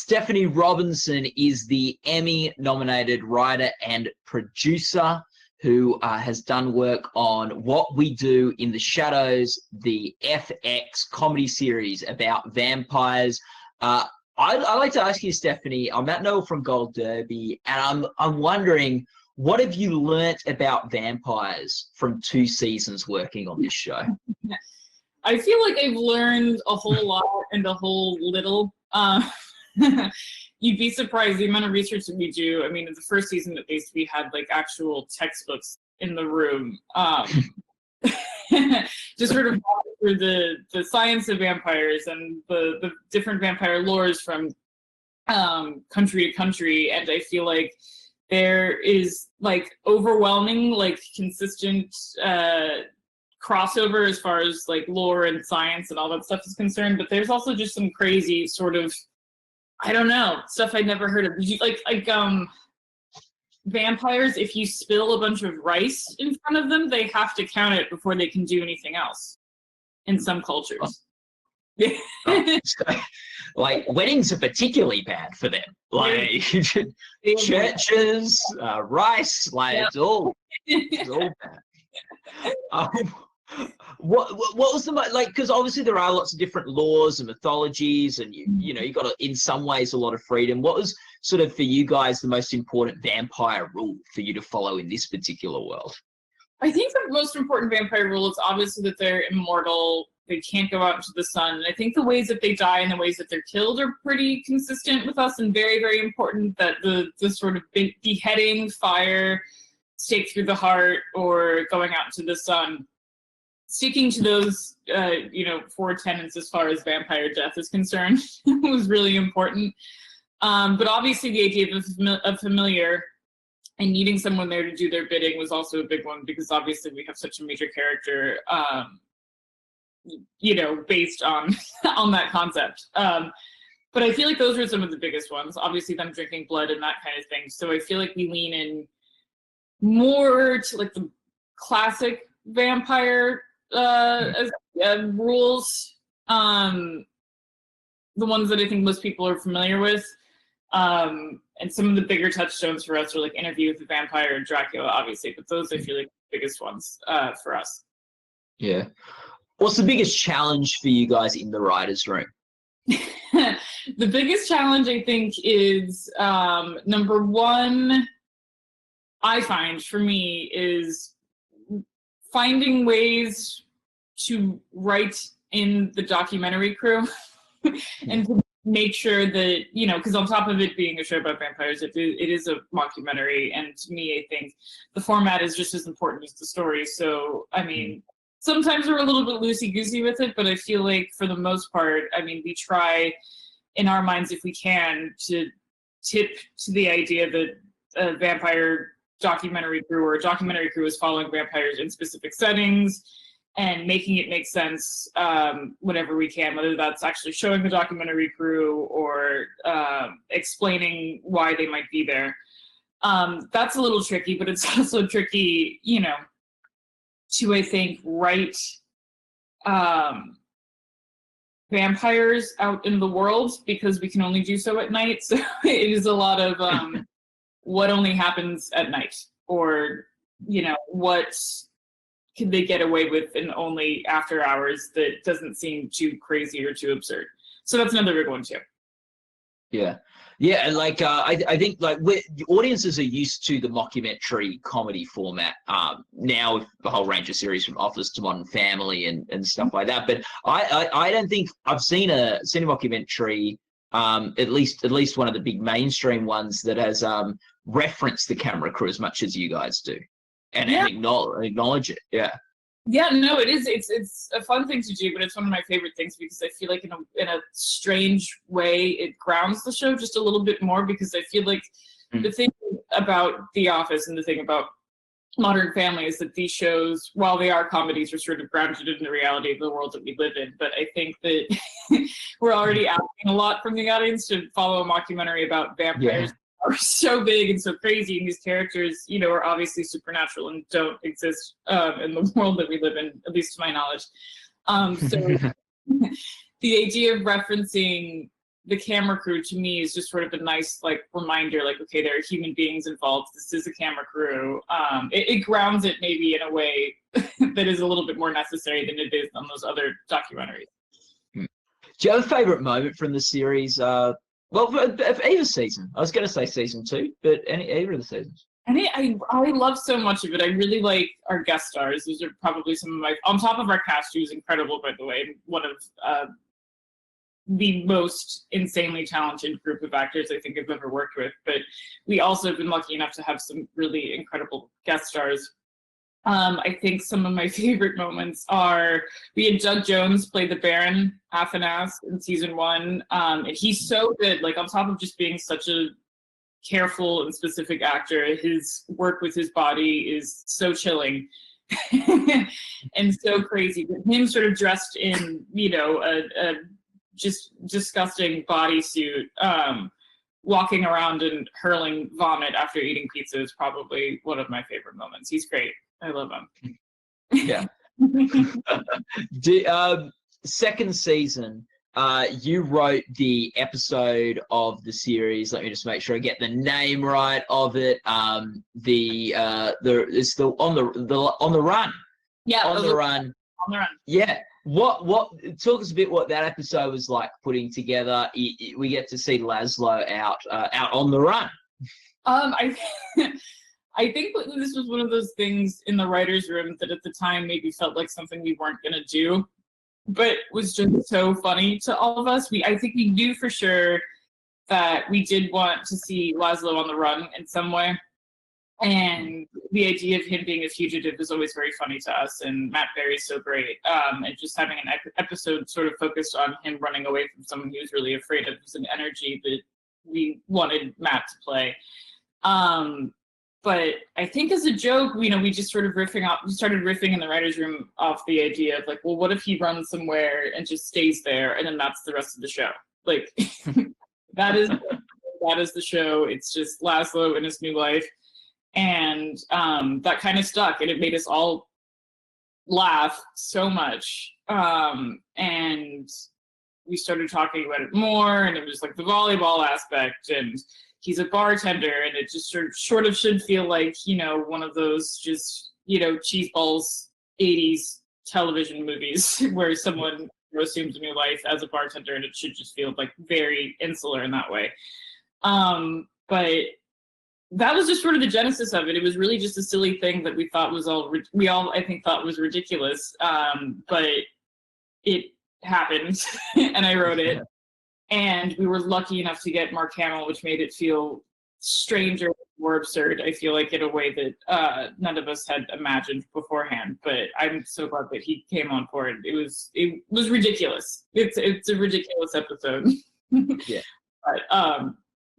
Stefani Robinson is the Emmy-nominated writer and producer who has done work on What We Do in the Shadows, the FX comedy series about vampires. I'd like to ask you, Stefani, I'm Matt Noel from Gold Derby, and I'm wondering, what have you learnt about vampires from 2 seasons working on this show? I feel like I've learned a whole lot and a whole little. You'd be surprised the amount of research that we do. I mean, in the first season, at least, we had like actual textbooks in the room, just sort of through the science of vampires and the different vampire lores from country to country. And I feel like there is like overwhelming, like consistent crossover as far as like lore and science and all that stuff is concerned. But there's also just some crazy sort of, I don't know, stuff I'd never heard of. Like vampires, if you spill a bunch of rice in front of them, they have to count it before they can do anything else in some cultures. Like, weddings are particularly bad for them. Like, churches, rice, like, it's all bad. What was the like? Because obviously there are lots of different laws and mythologies, and you know you got in some ways a lot of freedom. What was sort of for you guys the most important vampire rule for you to follow in this particular world? I think the most important vampire rule is obviously that they're immortal. They can't go out into the sun. And I think the ways that they die and the ways that they're killed are pretty consistent with us, and very, very important. That the sort of beheading, fire, stake through the heart, or going out into the sun. Sticking to those, 4 tenets as far as vampire death is concerned was really important. But obviously the idea of familiar and needing someone there to do their bidding was also a big one, because obviously we have such a major character, based on that concept. But I feel like those were some of the biggest ones. Obviously them drinking blood and that kind of thing. So I feel like we lean in more to like the classic vampire rules, the ones that I think most people are familiar with, and some of the bigger touchstones for us are like Interview with the Vampire and Dracula, obviously, but those I feel like the biggest ones for us. Yeah. What's the biggest challenge for you guys in the writers' room? The biggest challenge, I think, is number one, I find for me, is finding ways to write in the documentary crew and to make sure that, because on top of it being a show about vampires, it is a mockumentary. And to me, I think the format is just as important as the story. So, I mean, sometimes we're a little bit loosey-goosey with it, but I feel like for the most part, I mean, we try in our minds, if we can, to tip to the idea that a vampire documentary crew or a documentary crew is following vampires in specific settings and making it make sense whenever we can, whether that's actually showing the documentary crew or explaining why they might be there. That's a little tricky, but it's also tricky, to, I think, write vampires out in the world, because we can only do so at night. So it is a lot of what only happens at night, or what can they get away with in only after hours that doesn't seem too crazy or too absurd. So that's another big one too. Yeah, and like I think like the audiences are used to the mockumentary comedy format now, with the whole range of series from Office to Modern Family and stuff like that. But I don't think I've seen a mockumentary, at least one of the big mainstream ones, that has referenced the camera crew as much as you guys do, and acknowledge it. Yeah, no, it is. It's a fun thing to do, but it's one of my favorite things, because I feel like in a strange way it grounds the show just a little bit more, because I feel like the thing about The Office and the thing about Modern Family is that these shows, while they are comedies, are sort of grounded in the reality of the world that we live in. But I think that we're already asking a lot from the audience to follow a mockumentary about vampires. Are so big and so crazy, and these characters, are obviously supernatural and don't exist in the world that we live in, at least to my knowledge. So the idea of referencing the camera crew to me is just sort of a nice like reminder, like, okay, there are human beings involved. This is a camera crew. It grounds it maybe in a way that is a little bit more necessary than it is on those other documentaries. Do you have a favorite moment from the series? Well, for either season. I was going to say season 2, but either of the seasons. I love so much of it. I really like our guest stars. Those are probably some of my, on top of our cast, who's incredible, by the way, one of the most insanely talented group of actors I think I've ever worked with. But we also have been lucky enough to have some really incredible guest stars. I think some of my favorite moments are, we had Doug Jones play the Baron, half an ass, in season 1. And he's so good, like on top of just being such a careful and specific actor, his work with his body is so chilling and so crazy. But him sort of dressed in, you know, a just disgusting bodysuit, walking around and hurling vomit after eating pizza is probably one of my favorite moments. He's great. I love him. Yeah. Second season, you wrote the episode of the series. Let me just make sure I get the name right of it. It's the on the run. Yeah, on the run. On the run. Yeah. What talk us a bit what that episode was like putting together. We get to see Lazlo out on the run. I think this was one of those things in the writer's room that at the time maybe felt like something we weren't going to do, but was just so funny to all of us. I think we knew for sure that we did want to see Lazlo on the run in some way. And the idea of him being a fugitive was always very funny to us. And Matt Berry's so great. And just having an episode sort of focused on him running away from someone he was really afraid of was an energy that we wanted Matt to play. But I think as a joke, you know, we just sort of we started riffing in the writer's room off the idea of like, well, what if he runs somewhere and just stays there, and then that's the rest of the show? Like, that is the show. It's just Lazlo in his new life. And that kind of stuck, and it made us all laugh so much. And we started talking about it more, and it was like the volleyball aspect, and he's a bartender, and it just sort of should feel like, you know, one of those just, you know, cheeseballs 80s television movies where someone assumes a new life as a bartender, and it should just feel like very insular in that way. But that was just sort of the genesis of it. It was really just a silly thing that we thought was I think thought was ridiculous. But it happened and I wrote it. And we were lucky enough to get Mark Hamill, which made it feel stranger, more absurd, I feel like, in a way that none of us had imagined beforehand. But I'm so glad that he came on board. It was ridiculous. It's a ridiculous episode. Yeah. But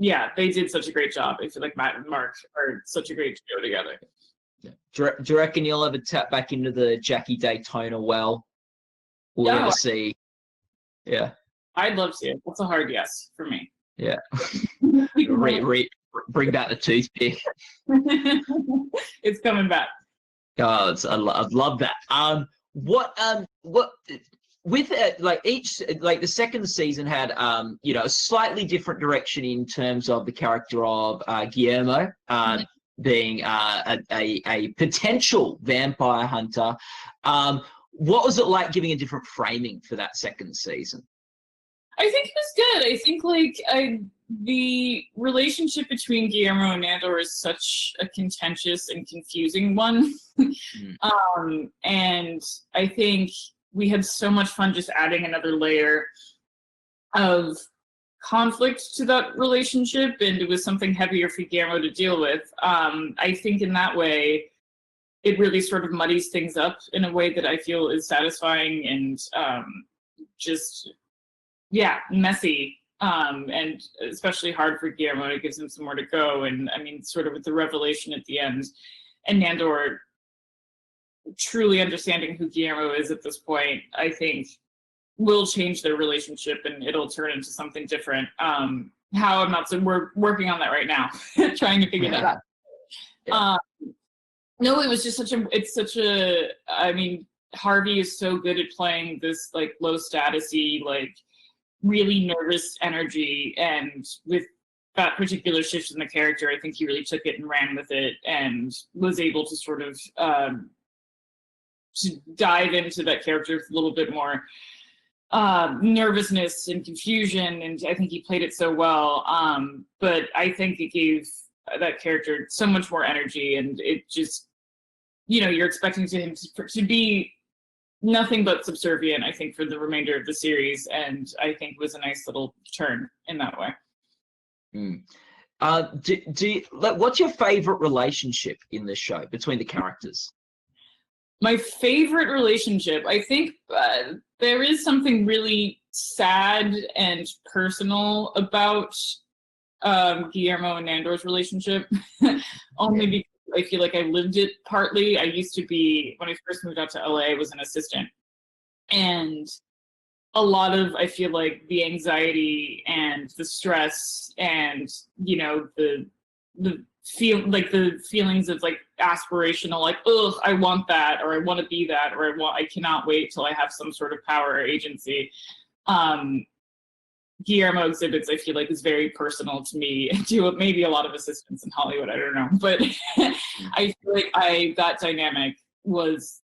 yeah, they did such a great job. I feel like Matt and Mark are such a great duo together. Yeah. Do you reckon you'll ever tap back into the Jackie Daytona well? We'll ever see. Yeah. I'd love to. That's a hard yes for me. Yeah. Bring back the toothpick. It's coming back. Oh, I'd love that. What with like each, like the second season had you know, a slightly different direction in terms of the character of Guillermo being a potential vampire hunter. What was it like giving a different framing for that second season? I think it was good. I think like the relationship between Guillermo and Nandor is such a contentious and confusing one. And I think we had so much fun just adding another layer of conflict to that relationship, and it was something heavier for Guillermo to deal with. I think in that way, it really sort of muddies things up in a way that I feel is satisfying and just, yeah, messy, and especially hard for Guillermo. It gives him some more to go. And I mean, sort of with the revelation at the end, and Nandor truly understanding who Guillermo is at this point, I think will change their relationship and it'll turn into something different. How I'm not, so we're working on that right now, trying to figure that out. Yeah. No, it was just I mean, Harvey is so good at playing this like low statusy, like really nervous energy, and with that particular shift in the character, I think he really took it and ran with it and was able to sort of to dive into that character with a little bit more nervousness and confusion, and I think he played it so well. But I think it gave that character so much more energy, and it just, you know, you're expecting him to be nothing but subservient, I think, for the remainder of the series, and I think it was a nice little turn in that way. What's your favorite relationship in the show between the characters? My favorite relationship, I think there is something really sad and personal about Guillermo and Nandor's relationship, only because I feel like I lived it partly. I used to be, when I first moved out to LA, I was an assistant. And a lot of, I feel like, the anxiety and the stress and, you know, the feelings of like aspirational, like, oh, I want that, or I want to be that, or I cannot wait till I have some sort of power or agency. Guillermo exhibits, I feel like, is very personal to me, to maybe a lot of assistants in Hollywood, I don't know. But I feel like that dynamic was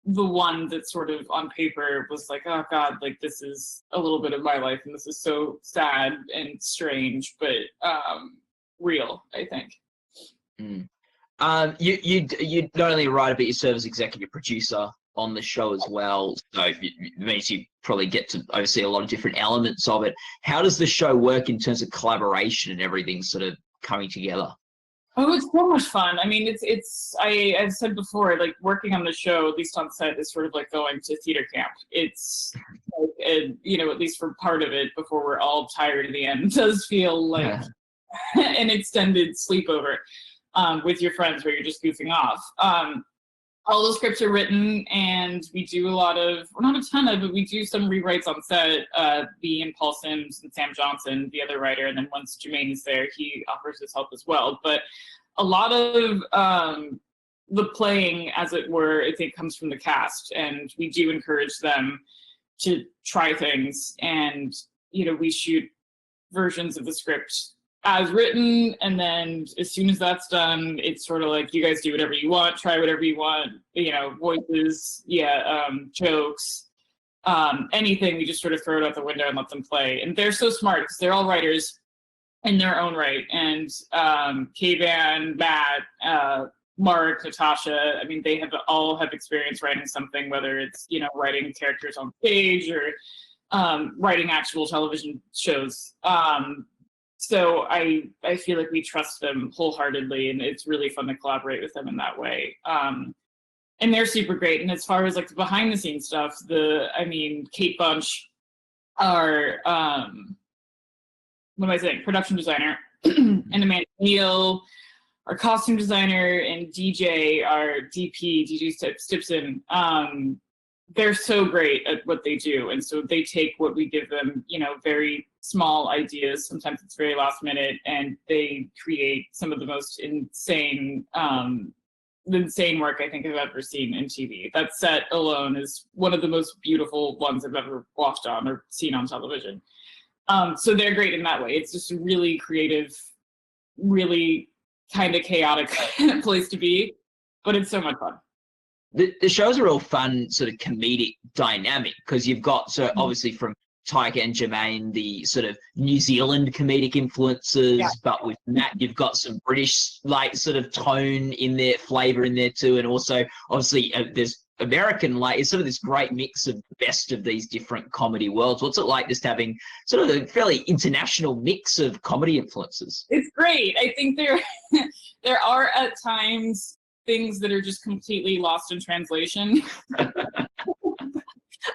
the one that sort of on paper was like, oh God, like this is a little bit of my life and this is so sad and strange, but real, I think. You not only write, but you serve as executive producer on the show as well, so it means you probably get to oversee a lot of different elements of it. How does the show work in terms of collaboration and everything sort of coming together? Oh, it's so much fun. I mean, I've said before, like working on the show, at least on set, is sort of like going to theater camp. It's like, you know, at least for part of it, before we're all tired at the end, it does feel like an extended sleepover with your friends where you're just goofing off. All the scripts are written, and we do a lot of, well, not a ton of, but we do some rewrites on set. Me and Paul Sims and Sam Johnson, the other writer, and then once Jermaine is there, he offers his help as well. But a lot of the playing, as it were, I think comes from the cast, and we do encourage them to try things. And, you know, we shoot versions of the script as written, and then as soon as that's done, it's sort of like, you guys do whatever you want, try whatever you want, you know, voices, jokes, anything, we just sort of throw it out the window and let them play. And they're so smart because they're all writers in their own right. And K-Van, Matt, Mark, Natasha, I mean, they all have experience writing something, whether it's, you know, writing characters on stage or writing actual television shows. So I feel like we trust them wholeheartedly, and it's really fun to collaborate with them in that way. And they're super great. And as far as like the behind the scenes stuff, Kate Bunch, our production designer, and Amanda Neal, our costume designer, and DJ, our DP, DJ Stipson, they're so great at what they do. And so they take what we give them, you know, very small ideas. Sometimes it's very last minute, and they create some of the most insane work I think I've ever seen in TV. That set alone is one of the most beautiful ones I've ever watched on or seen on television. So they're great in that way. It's just a really creative, really kind of chaotic place to be, but it's so much fun. The show's a real fun sort of comedic dynamic, because you've got, so obviously from Tyga and Jermaine, the sort of New Zealand comedic influences, but with Matt, you've got some British like sort of tone in there, flavor in there too, and also obviously there's American, like it's sort of this great mix of the best of these different comedy worlds. What's it like just having sort of a fairly international mix of comedy influences? It's great. I think there are at times things that are just completely lost in translation.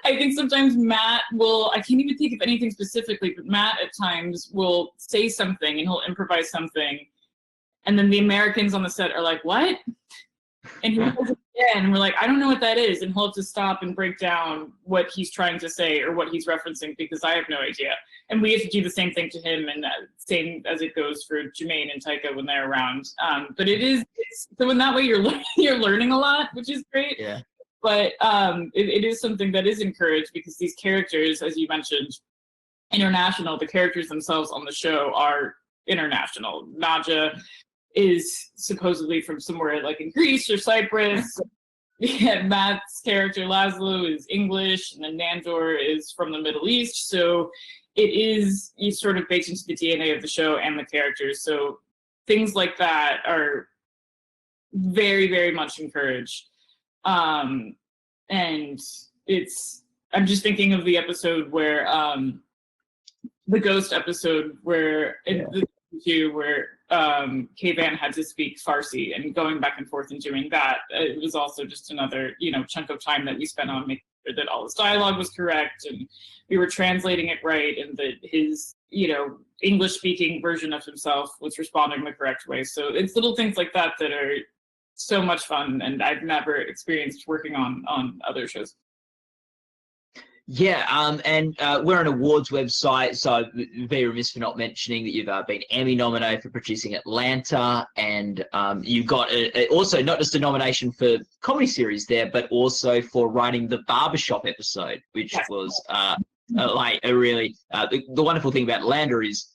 I think sometimes Matt will, I can't even think of anything specifically, but Matt at times will say something and he'll improvise something. And then the Americans on the set are like, what? And he does it again, and we're like, I don't know what that is. And he'll have to stop and break down what he's trying to say or what he's referencing, because I have no idea. And we have to do the same thing to him, and same as it goes for Jermaine and Tyga when they're around. But so in that way you're learning a lot, which is great. Yeah. But it is something that is encouraged, because these characters, as you mentioned, international. The characters themselves on the show are international. Naja is supposedly from somewhere like in Greece or Cyprus. Yeah, Matt's character Lazlo is English, and then Nandor is from the Middle East. So you sort of baked into the DNA of the show and the characters. So things like that are very, very much encouraged. And I'm just thinking of the episode where the ghost episode where K-Van had to speak Farsi, and going back and forth and doing that, it was also just another, chunk of time that we spent on making sure that all his dialogue was correct and we were translating it right, and that his, English speaking version of himself was responding the correct way. So it's little things like that that are so much fun, and I've never experienced working on other shows. Yeah, and we're an awards website, so I'd be remiss for not mentioning that you've been Emmy nominated for producing Atlanta, and you got also not just a nomination for comedy series there, but also for writing the Barbershop episode, which was like a really the wonderful thing about Atlanta is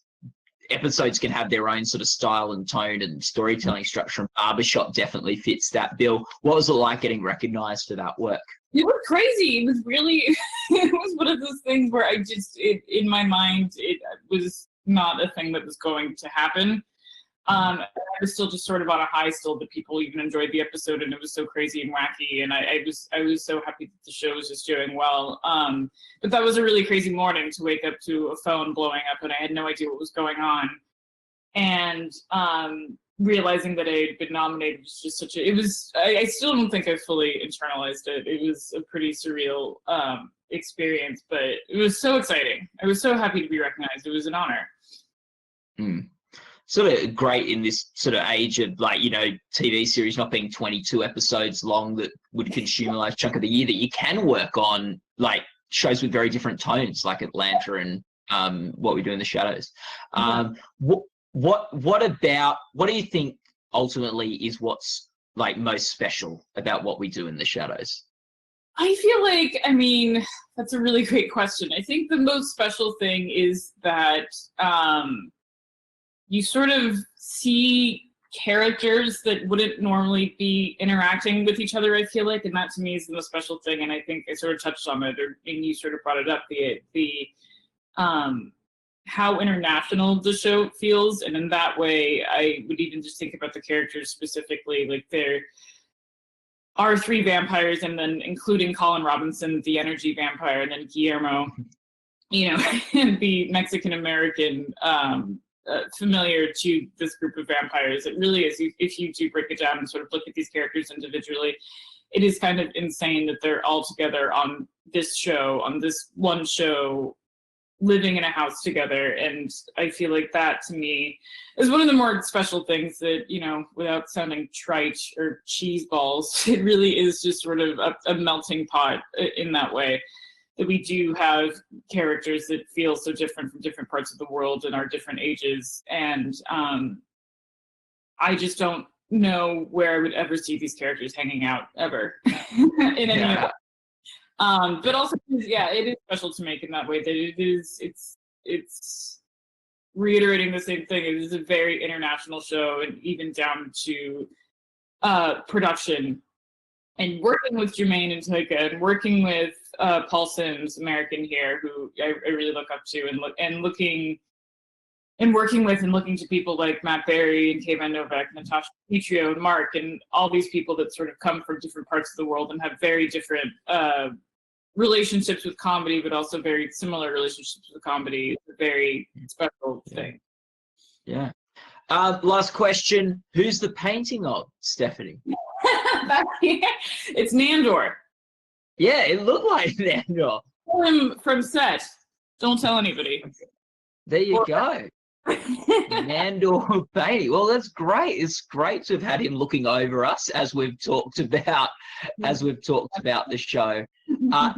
episodes can have their own sort of style and tone and storytelling structure, and Barbershop definitely fits that bill. What was it like getting recognized for that work? It was crazy. It was really, it was one of those things where in my mind, it was not a thing that was going to happen. I was still just sort of on a high still that people even enjoyed the episode, and it was so crazy and wacky. And I was so happy that the show was just doing well. But that was a really crazy morning to wake up to a phone blowing up, and I had no idea what was going on. And realizing that I had been nominated was just I still don't think I fully internalized it. It was a pretty surreal experience, but it was so exciting. I was so happy to be recognized. It was an honor. Sort of great in this sort of age of TV series not being 22 episodes long that would consume a large chunk of the year, that you can work on like shows with very different tones like Atlanta and What We Do in the Shadows. What do you think ultimately is what's like most special about What We Do in the Shadows? I feel like, that's a really great question. I think the most special thing is that you sort of see characters that wouldn't normally be interacting with each other, I feel like, and that to me is the most special thing. And I think I sort of touched on it, and you sort of brought it up, the how international the show feels. And in that way, I would even just think about the characters specifically, like there are 3 vampires, and then including Colin Robinson, the energy vampire, and then Guillermo, the Mexican-American familiar to this group of vampires. It really is, if you do break it down and sort of look at these characters individually, it is kind of insane that they're all together on this one show, living in a house together. And I feel like that to me is one of the more special things that, without sounding trite or cheese balls, it really is just sort of a melting pot in that way, that we do have characters that feel so different from different parts of the world and are different ages. And I just don't know where I would ever see these characters hanging out ever in any of it. But also, it is special to make in that way, that it's reiterating the same thing. It is a very international show, and even down to production, and working with Jermaine and Taika, and working with Paul Sims, American here, who I really look up to, and working with and looking to people like Matt Berry and Kayvan Novak, Natasha Petrio, and Mark, and all these people that sort of come from different parts of the world and have very different relationships with comedy, but also very similar relationships with comedy. It's a very special thing. Yeah. Last question. Who's the painting of, Stephanie? It's Nandor. Yeah, it looked like Nandor. From set. Don't tell anybody. There you go. Nandor painting. Well, that's great. It's great to have had him looking over us as we've talked about the show.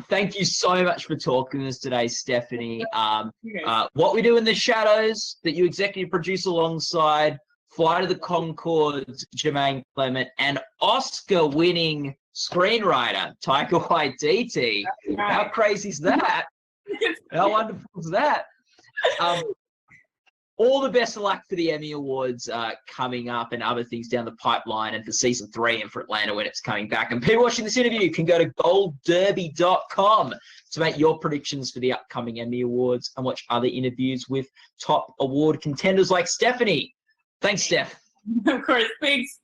Thank you so much for talking to us today, Stephanie. What We Do in the Shadows, that you executive produce alongside Flight of the Conchords, Jermaine Clement, and Oscar-winning screenwriter Taika Waititi. How crazy is that? How wonderful is that? All the best of luck for the Emmy Awards coming up and other things down the pipeline, and for season 3 and for Atlanta when it's coming back. And people watching this interview can go to goldderby.com to make your predictions for the upcoming Emmy Awards and watch other interviews with top award contenders like Stefani. Thanks, Steph. Of course. Thanks.